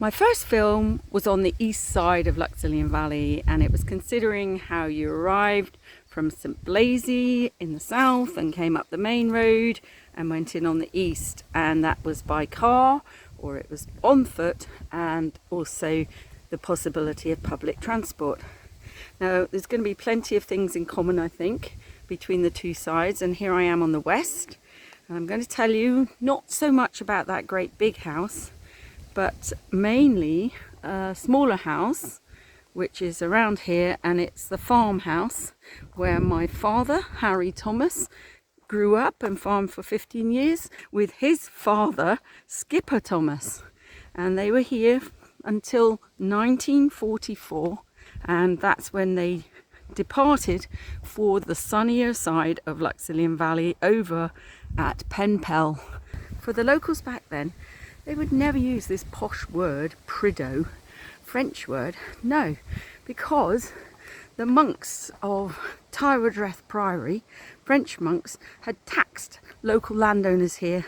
My first film was on the east side of Luxulyan Valley, and it was considering how you arrived from St Blaise in the south and came up the main road and went in on the east, and that was by car or it was on foot, and also the possibility of public transport. Now there's going to be plenty of things in common, I think, between the two sides, and here I am on the west, and I'm going to tell you not so much about that great big house, but mainly a smaller house which is around here, and it's the farmhouse where my father, Harry Thomas, grew up and farmed for 15 years with his father, Skipper Thomas, and they were here until 1944, and that's when they departed for the sunnier side of Luxulyan Valley over at Penpel. For the locals back then, they would never use this posh word, prideaux, French word, no, because the monks of Tywardreath Priory, French monks, had taxed local landowners here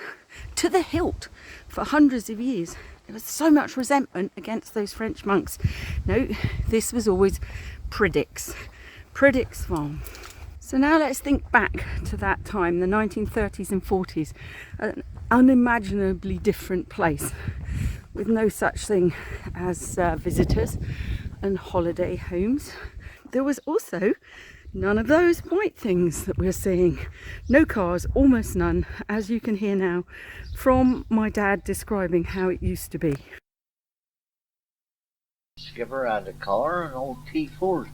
to the hilt for hundreds of years. There was so much resentment against those French monks. No, this was always Prydix Farm. So now let's think back to that time, the 1930s and 40s, an unimaginably different place with no such thing as visitors and holiday homes. There was also none of those white things that we're seeing. No cars, almost none, as you can hear now from my dad describing how it used to be. Skipper had a car, an old T4.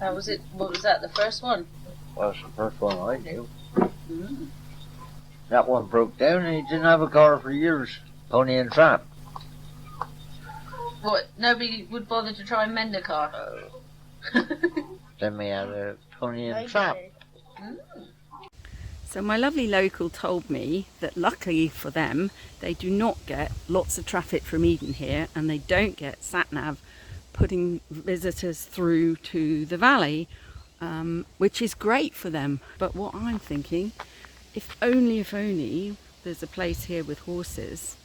How was it? What was that, the first one? Well, that's the first one I knew. That one broke down and he didn't have a car for years. Pony and Trap. What, nobody would bother to try and mend a car? Then we had a Pony and Trap. So my lovely local told me that luckily for them, they do not get lots of traffic from Eden here, and they don't get sat-nav putting visitors through to the valley, which is great for them. But what I'm thinking, if only there's a place here with horses,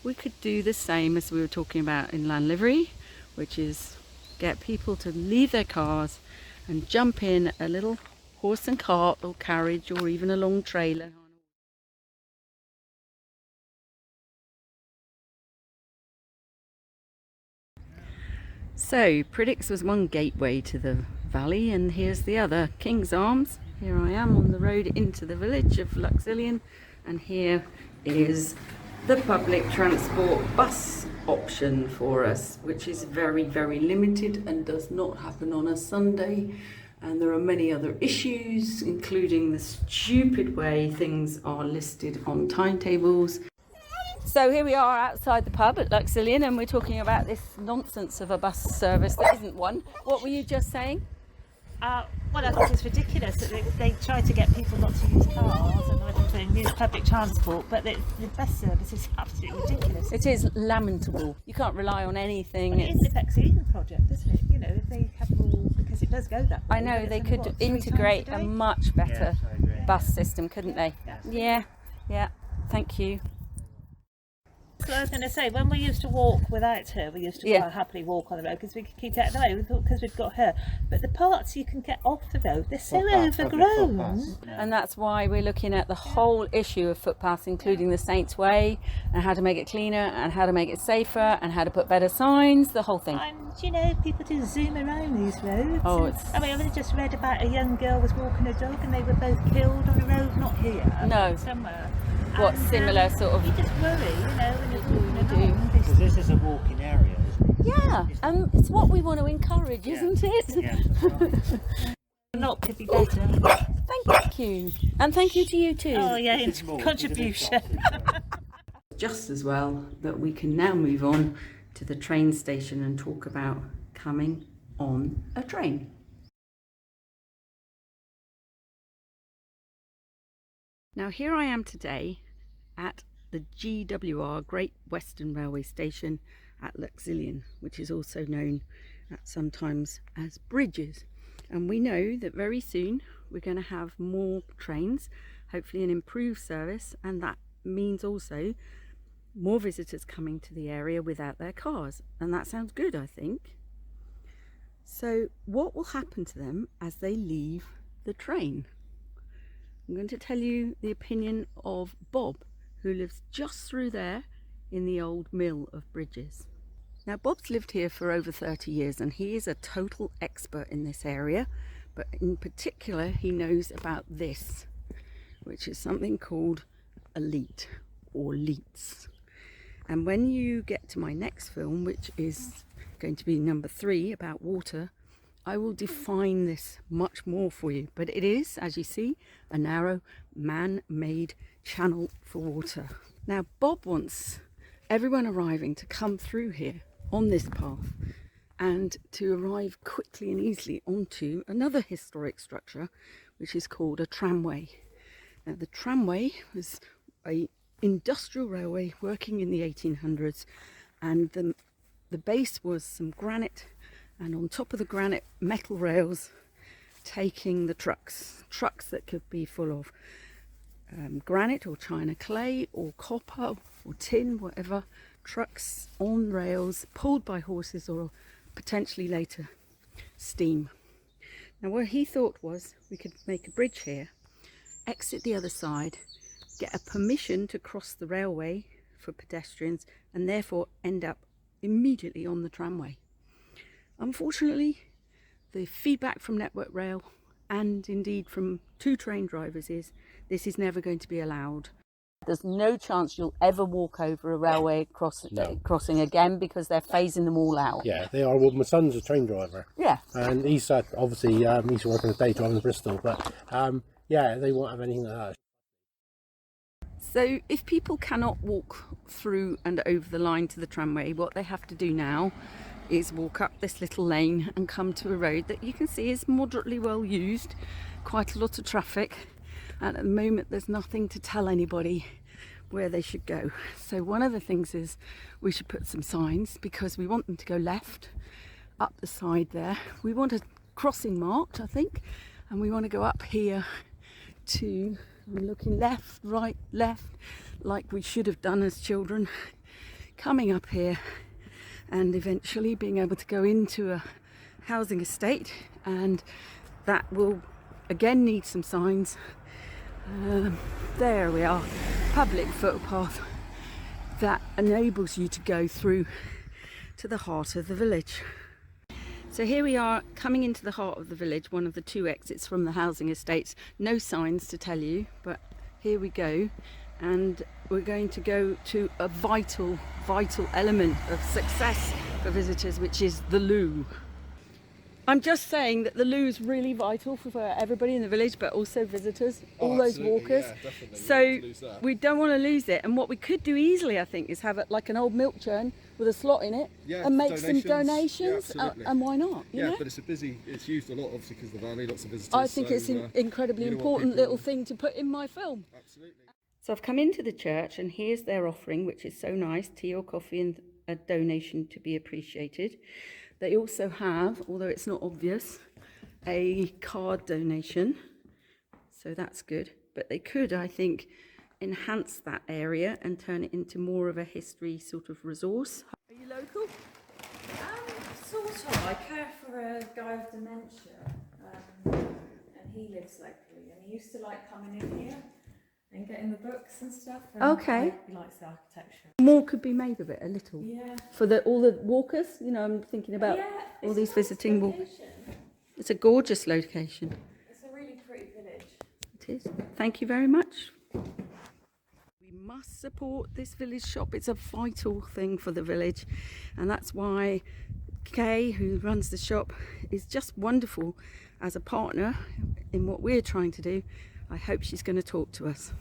we could do the same as we were talking about in Land Livery, which is get people to leave their cars and jump in a little horse and cart or carriage or even a long trailer. So Prydix was one gateway to the valley, and here's the other, King's Arms. Here I am on the road into the village of Luxulyan, and here is the public transport bus option for us, which is very, very limited and does not happen on a Sunday. And there are many other issues, including the stupid way things are listed on timetables. So here we are outside the pub at Luxulyan, and we're talking about this nonsense of a bus service that isn't one. What were you just saying? Well, I think it's ridiculous that they try to get people not to use cars and to use public transport, but the bus service is absolutely ridiculous. It is lamentable. You can't rely on anything. Well, it is the Bexley project, isn't it? You know, if they have all, because it does go that way. I know, they could integrate a much better bus system, couldn't they? Yeah, thank you. So I was going to say, when we used to walk without her, we used to happily walk on the road because we could keep out of the way. We thought because we'd got her. But the parts you can get off the road, they're so overgrown. And that's why we're looking at the whole issue of footpaths, including the Saints Way, and how to make it cleaner, and how to make it safer, and how to put better signs, the whole thing. And, you know, people do zoom around these roads. Oh, I mean, I just read about a young girl was walking a dog and they were both killed on a road, not here, no, somewhere. What, similar sort of... You just worry, you know, when you're walking along. Because this is a walking area, isn't it? Yeah, it's what we want to encourage, isn't it? Yeah, that's right. Not could be better. Thank you. And thank you to you too. Oh yeah, it's contribution. Just as well that we can now move on to the train station and talk about coming on a train. Now here I am today at the GWR, Great Western Railway Station at Luxulyan, which is also known sometimes as Bridges. And we know that very soon we're going to have more trains, hopefully an improved service, and that means also more visitors coming to the area without their cars, and that sounds good, I think. So what will happen to them as they leave the train? I'm going to tell you the opinion of Bob, who lives just through there in the old mill of Bridges. Now, Bob's lived here for over 30 years and he is a total expert in this area, but in particular he knows about this, which is something called a leat or leats. And when you get to my next film, which is going to be number 3 about water, I will define this much more for you. But it is, as you see, a narrow man-made channel for water. Now, Bob wants everyone arriving to come through here on this path and to arrive quickly and easily onto another historic structure, which is called a tramway. Now, the tramway was an industrial railway working in the 1800s, and the base was some granite, and on top of the granite, metal rails taking the trucks that could be full of granite or china clay or copper or tin, whatever, trucks on rails pulled by horses or potentially later steam. Now, what he thought was we could make a bridge here, exit the other side, get a permission to cross the railway for pedestrians, and therefore end up immediately on the tramway. Unfortunately, the feedback from Network Rail and indeed from 2 train drivers is this is never going to be allowed. There's no chance you'll ever walk over a railway crossing again, because they're phasing them all out. Yeah, they are. Well, my son's a train driver. Yeah. And he's obviously he's working a day driving in Bristol, but yeah, they won't have anything like that. So if people cannot walk through and over the line to the tramway, what they have to do now is walk up this little lane and come to a road that you can see is moderately well used, quite a lot of traffic, and at the moment there's nothing to tell anybody where they should go. So one of the things is we should put some signs, because we want them to go left up the side there. We want a crossing marked, I think, and we want to go up here to, I'm looking left, right, left, like we should have done as children, coming up here and eventually being able to go into a housing estate, and that will again need some signs. There we are, public footpath that enables you to go through to the heart of the village. So here we are coming into the heart of the village, one of the 2 exits from the housing estates. No signs to tell you, but here we go, and we're going to go to a vital element of success for visitors, which is the loo. I'm just saying that the loo is really vital for everybody in the village, but also visitors, all those walkers. Yeah, definitely. So we don't want to lose it. And what we could do easily, I think, is have it like an old milk churn with a slot in it, and make some donations. Yeah, and why not? You know? But it's used a lot, obviously, because of the valley, lots of visitors. I think it's an incredibly important little thing to put in my film. Absolutely. So I've come into the church, and here's their offering, which is so nice: tea or coffee and a donation to be appreciated. They also have, although it's not obvious, a card donation, so that's good. But they could, I think, enhance that area and turn it into more of a history sort of resource. Are you local? Sort of. I care for a guy with dementia, and he lives locally, and he used to like coming in here and getting the books and stuff. And Okay. He likes the architecture. More could be made of it, a little. Yeah. For all the walkers, you know, I'm thinking about all these visiting walkers. It's a gorgeous location. It's a really pretty village. It is. Thank you very much. We must support this village shop. It's a vital thing for the village, and that's why Kay, who runs the shop, is just wonderful as a partner in what we're trying to do. I hope she's going to talk to us.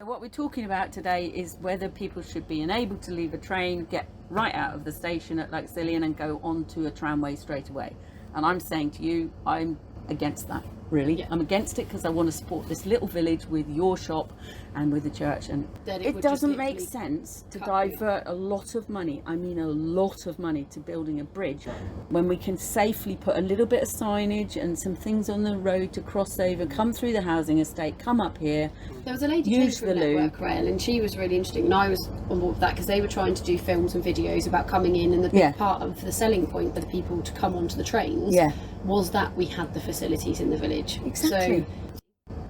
So what we're talking about today is whether people should be enabled to leave a train, get right out of the station at Luxulyan and go onto a tramway straight away. And I'm saying to you, I'm against that. really. Yeah. I'm against it because I want to support this little village with your shop and with the church, and Then it it would just doesn't make literally sense to cut divert a lot of money, I mean a lot of money, to building a bridge when we can safely put a little bit of signage and some things on the road to cross over, come through the housing estate, come up here. There was a lady Use came from the loo. Network Rail, and she was really interesting, and I was on board with that because they were trying to do films and videos about coming in, and the big Yeah. part of the selling point for the people to come onto the trains Yeah. was that we had the facilities in the village. Exactly. So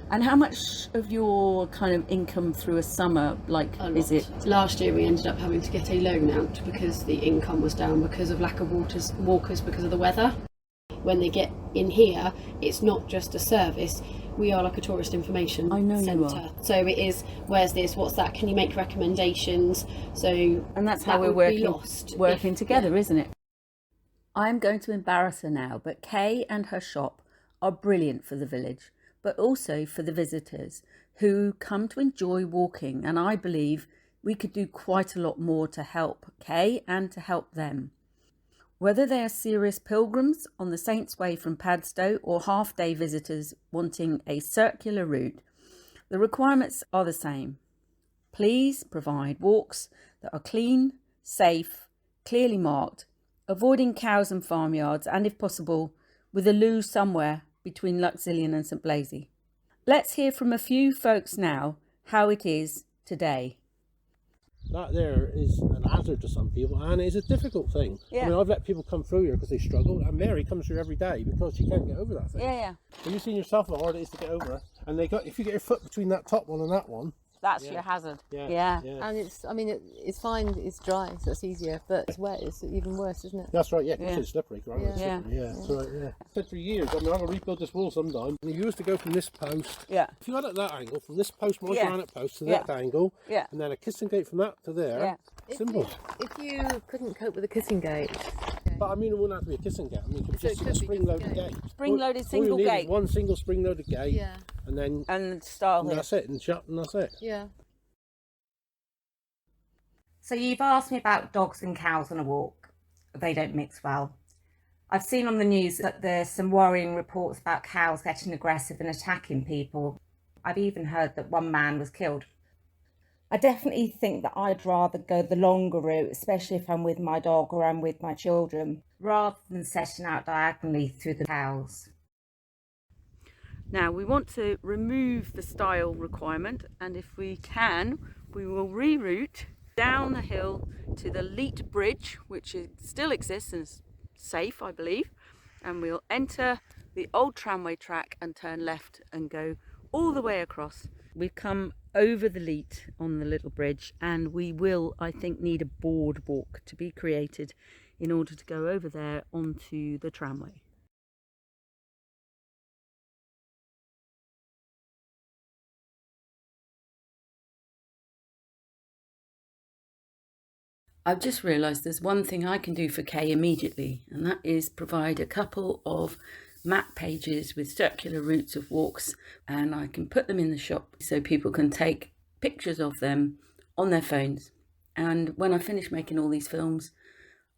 And how much of your kind of income through a summer, like, a is lot. it? Last year we ended up having to get a loan out because the income was down because of lack of walkers because of the weather. When they get in here, it's not just a service. We are like a tourist information I know you centre. are. So it is, where's this, what's that, can you make recommendations? So And that's how that we're would be working lost if- together, yeah. isn't it? I'm going to embarrass her now, but Kay and her shop are brilliant for the village, but also for the visitors who come to enjoy walking. And I believe we could do quite a lot more to help Kay and to help them. Whether they are serious pilgrims on the Saints' Way from Padstow or half-day visitors wanting a circular route, the requirements are the same. Please provide walks that are clean, safe, clearly marked, avoiding cows and farmyards, and if possible, with a loo somewhere between Luxulyan and St Blaise. Let's hear from a few folks now how it is today. That there is an hazard to some people, and it's a difficult thing. Yeah. I mean, I've let people come through here because they struggle, and Mary comes through every day because she can't get over that thing. Yeah. Have you seen yourself how hard it is to get over? And if you get your foot between that top one and that one, That's Yeah. your hazard. yeah. And it's fine, it's dry, so it's easier, but it's wet, it's even worse, isn't it? That's right, yeah, Yeah. it's slippery, right? Yeah. It's slippery, yeah. That's right, yeah. I said for years, I mean, I'm going to rebuild this wall sometime. And you used to go from this post, Yeah. if you had it at that angle, from this post, my Yeah. granite post, to Yeah. that angle, Yeah. and then a kissing gate from that to there, Yeah. simple. If you couldn't cope with a kissing gate, But I mean, it wouldn't have to be a kissing gate. I mean, it could So just it be a could be spring-loaded just a gate. Spring-loaded All you single need is gate. one single spring-loaded gate, yeah, and then And style and here. that's it, and shut, and that's it. yeah. So you've asked me about dogs and cows on a walk. They don't mix well. I've seen on the news that there's some worrying reports about cows getting aggressive and attacking people. I've even heard that one man was killed. I definitely think that I'd rather go the longer route, especially if I'm with my dog or I'm with my children, rather than setting out diagonally through the cows. Now we want to remove the style requirement, and if we can, we will reroute down the hill to the Leet Bridge, which still exists and is safe, I believe, and we'll enter the old tramway track and turn left and go all the way across. We've come over the Leet on the little bridge, and we will, I think, need a boardwalk to be created in order to go over there onto the tramway. I've just realised there's one thing I can do for Kay immediately, and that is provide a couple of map pages with circular routes of walks, and I can put them in the shop so people can take pictures of them on their phones. And when I finish making all these films,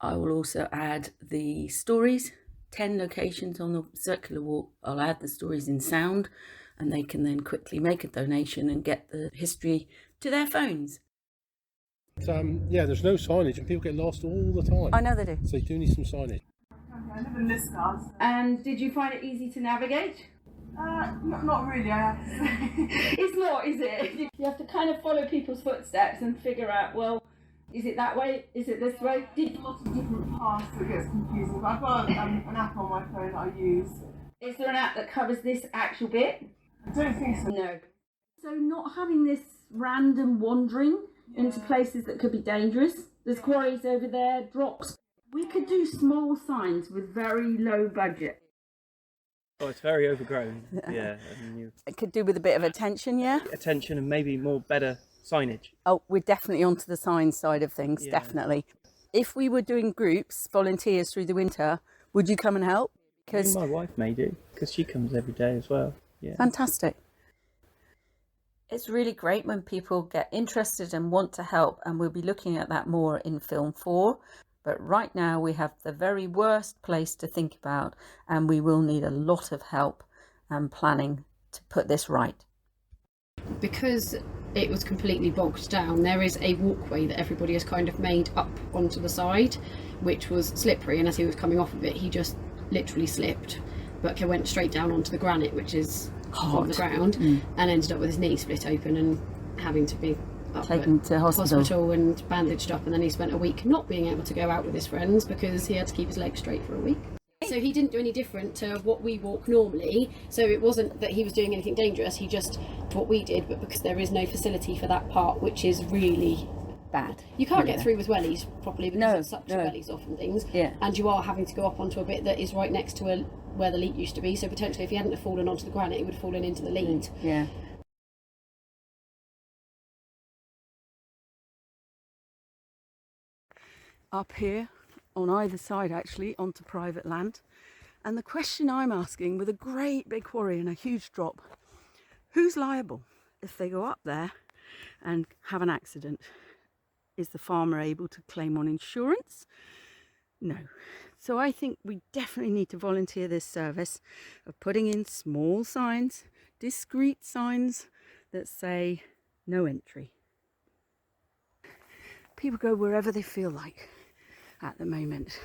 I will also add the stories, 10 locations on the circular walk. I'll add the stories in sound, and they can then quickly make a donation and get the history to their phones. Yeah, there's no signage, and people get lost all the time. I know they do. So you do need some signage. I live in Liscard. And did you find it easy to navigate? Not really, I have to say. It's not, is it? You have to kind of follow people's footsteps and figure out, well, is it that way? Is it this way? Lots of different paths, so it gets confusing. But I've got an app on my phone that I use. Is there an app that covers this actual bit? I don't think so. No. So not having this random wandering into places that could be dangerous. There's quarries over there, drops. We could do small signs with very low budget. Oh, it's very overgrown. Yeah, and you It could do with a bit of attention, yeah? attention and maybe more better signage. Oh, we're definitely onto the sign side of things, Yeah. definitely. If we were doing groups, volunteers through the winter, would you come and help? Because My wife may do, because she comes every day as well. Yeah. fantastic. It's really great when people get interested and want to help, and we'll be looking at that more in film 4. But right now we have the very worst place to think about, and we will need a lot of help. and planning to put this right. Because it was completely bogged down, there is a walkway that everybody has kind of made up onto the side, which was slippery, and as he was coming off of it, he just literally slipped, but went straight down onto the granite, which is on the ground, and ended up with his knee split open and having to be taken to hospital and bandaged up, and then he spent a week not being able to go out with his friends because he had to keep his legs straight for a week. So he didn't do any different to what we walk normally, so it wasn't that he was doing anything dangerous, he just what we did, but because there is no facility for that part, which is really bad. You can't get through with wellies properly because it's such no. wellies off and things, Yeah. and you are having to go up onto a bit that is right next to where the leat used to be, so potentially if he hadn't have fallen onto the granite, he would have fallen into the leat. Yeah. Up here, on either side actually, onto private land. And the question I'm asking, with a great big quarry and a huge drop, who's liable if they go up there and have an accident? Is the farmer able to claim on insurance? No. So I think we definitely need to volunteer this service of putting in small signs, discreet signs that say no entry. People go wherever they feel like at the moment,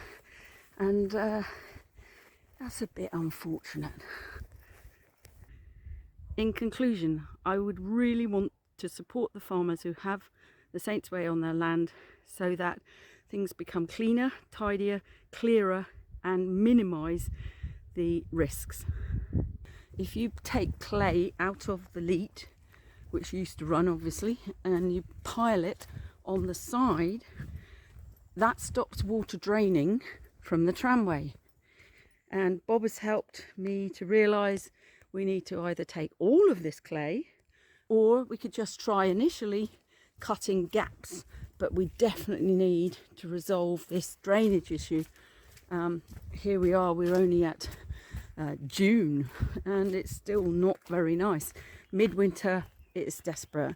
and that's a bit unfortunate. In conclusion, I would really want to support the farmers who have the Saints Way on their land so that things become cleaner, tidier, clearer, and minimise the risks. If you take clay out of the leat, which used to run obviously, and you pile it on the side, that stops water draining from the tramway. And Bob has helped me to realise we need to either take all of this clay, or we could just try initially cutting gaps, but we definitely need to resolve this drainage issue. Here we are, we're only at June and it's still not very nice. Midwinter, it's desperate,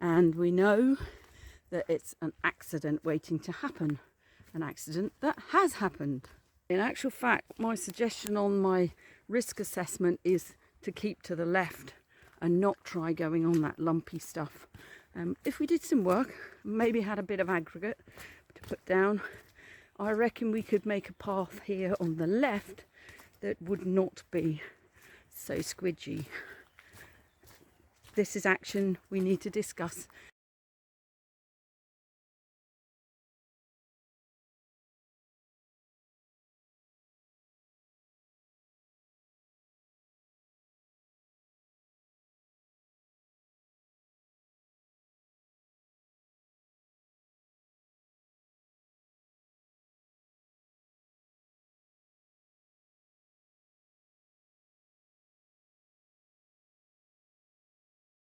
and we know that it's an accident waiting to happen, an accident that has happened. In actual fact, my suggestion on my risk assessment is to keep to the left and not try going on that lumpy stuff. If we did some work, maybe had a bit of aggregate to put down, I reckon we could make a path here on the left that would not be so squidgy. This is action we need to discuss